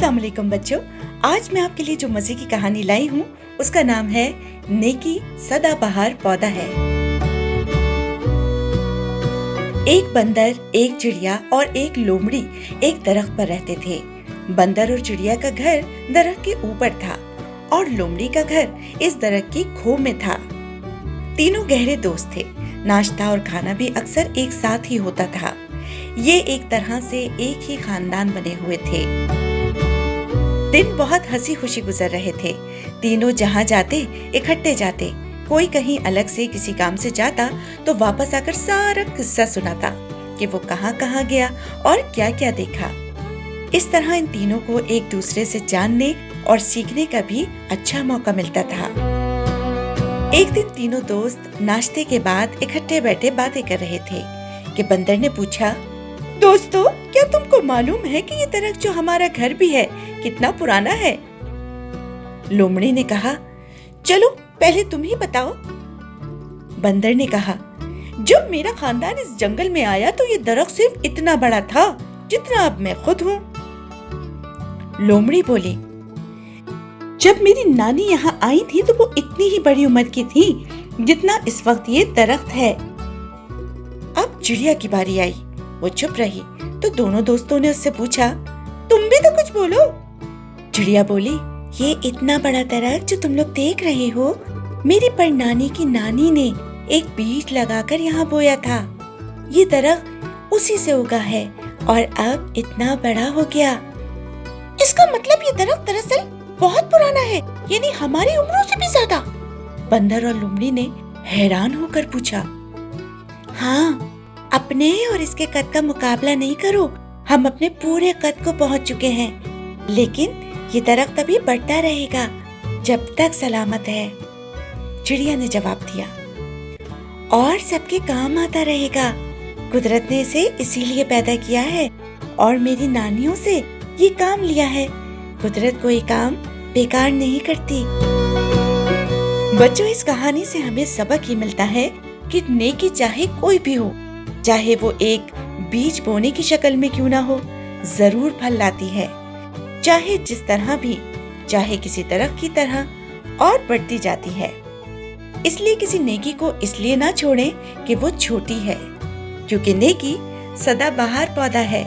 अस्सलाम वालेकुम बच्चों, आज मैं आपके लिए जो मजे की कहानी लाई हूँ उसका नाम है नेकी सदाबहार पौधा है। एक बंदर, एक चिड़िया और एक लोमड़ी एक दरख्त पर रहते थे। बंदर और चिड़िया का घर दरख्त के ऊपर था और लोमड़ी का घर इस दरख्त की खोह में था। तीनों गहरे दोस्त थे। नाश्ता और खाना भी अक्सर एक साथ ही होता था। ये एक तरह से एक ही खानदान बने हुए थे। दिन बहुत हंसी खुशी गुजर रहे थे। तीनों जहाँ जाते इकट्ठे जाते। कोई कहीं अलग से किसी काम से जाता तो वापस आकर सारा किस्सा सुनाता कि वो कहाँ कहाँ गया और क्या क्या देखा। इस तरह इन तीनों को एक दूसरे से जानने और सीखने का भी अच्छा मौका मिलता था। एक दिन तीनों दोस्त नाश्ते के बाद इकट्ठे बैठे बातें कर रहे थे कि बंदर ने पूछा, दोस्तों, क्या तुमको मालूम है कि ये दरख्त जो हमारा घर भी है कितना पुराना है? लोमड़ी ने कहा, चलो पहले तुम ही बताओ। बंदर ने कहा, जब मेरा खानदान इस जंगल में आया तो ये दरख्त सिर्फ इतना बड़ा था जितना अब मैं खुद हूँ। लोमड़ी बोली, जब मेरी नानी यहाँ आई थी तो वो इतनी ही बड़ी उम्र की थी जितना इस वक्त ये दरख्त है। अब चिड़िया की बारी आई। वो चुप रही तो दोनों दोस्तों ने उससे पूछा, तुम भी तो कुछ बोलो। चिड़िया बोली, ये इतना बड़ा दरख्त जो तुम लोग देख रहे हो, मेरी परनानी की नानी ने एक बीज लगाकर यहाँ बोया था। ये दरख्त उसी से उगा है और अब इतना बड़ा हो गया। इसका मतलब ये दरख्त दरअसल बहुत पुराना है, यानी हमारी उम्रों से भी ज्यादा। बंदर और लोमड़ी ने हैरान होकर पूछा। हाँ, अपने और इसके कद का मुकाबला नहीं करो, हम अपने पूरे कद को पहुंच चुके हैं, लेकिन ये दरख्त अभी बढ़ता रहेगा जब तक सलामत है। चिड़िया ने जवाब दिया, और सबके काम आता रहेगा। कुदरत ने इसे इसीलिए पैदा किया है और मेरी नानियों से ये काम लिया है। कुदरत कोई काम बेकार नहीं करती। बच्चों, इस कहानी से हमें सबक ये मिलता है कि नेकी चाहे कोई भी हो, चाहे वो एक बीज बोने की शक्ल में क्यों ना हो, जरूर फल लाती है। चाहे जिस तरह भी, चाहे किसी दरख्त की तरह, और बढ़ती जाती है। इसलिए किसी नेकी को इसलिए ना छोड़ें कि वो छोटी है, क्योंकि नेकी सदाबहार पौधा है।